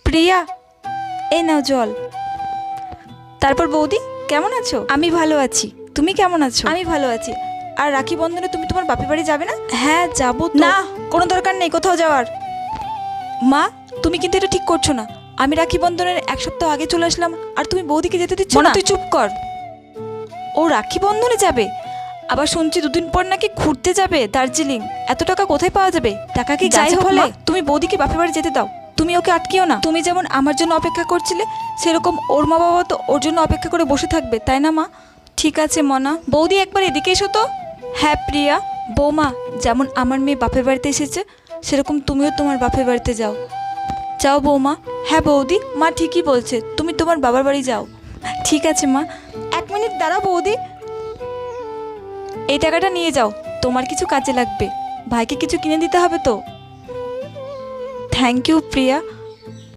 প্রিয়া, এই নাও জল। তারপর বৌদি কেমন আছো? আমি ভালো আছি, তুমি কেমন আছো? আমি ভালো আছি। আর রাখি বন্ধনে তুমি তোমার বাপের বাড়ি যাবে না? হ্যাঁ যাবো। না, কোনো দরকার নেই কোথাও যাওয়ার। মা, তুমি কিন্তু এটা ঠিক করছো না। আমি রাখি বন্ধনের 1 সপ্তাহ আগে চলে আসলাম আর তুমি বৌদিকে যেতে দিচ্ছ না। তুই চুপ কর। ও রাখি বন্ধনে যাবে, আবার শুনছি 2 দিন পর নাকি ঘুরতে যাবে দার্জিলিং। এত টাকা কোথায় পাওয়া যাবে? টাকা কি যাই হোক না, তুমি বৌদিকে বাপের বাড়ি যেতে দাও। তুমি ওকে আটকিও না। তুমি যেমন আমার জন্য অপেক্ষা করছিলে, সেরকম ওর মা বাবা তো ওর জন্য অপেক্ষা করে বসে থাকবে, তাই না মা? ঠিক আছে মনা। বৌদি একবার এদিকে এসো তো। হ্যাঁ প্রিয়া। বৌমা, যেমন আমার মেয়ে বাপের বাড়িতে এসেছে, সেরকম তুমিও তোমার বাপের বাড়িতে যাও। যাও বৌমা। হ্যাঁ বৌদি, মা ঠিকই বলছে, তুমি তোমার বাবার বাড়ি যাও। ঠিক আছে মা। 1 মিনিট দাঁড়াও বৌদি। এই টাকাটা নিয়ে যাও, তোমার কিছু কাজে লাগবে। ভাইকে কিছু কিনে দিতে হবে তো। Thank you Priya.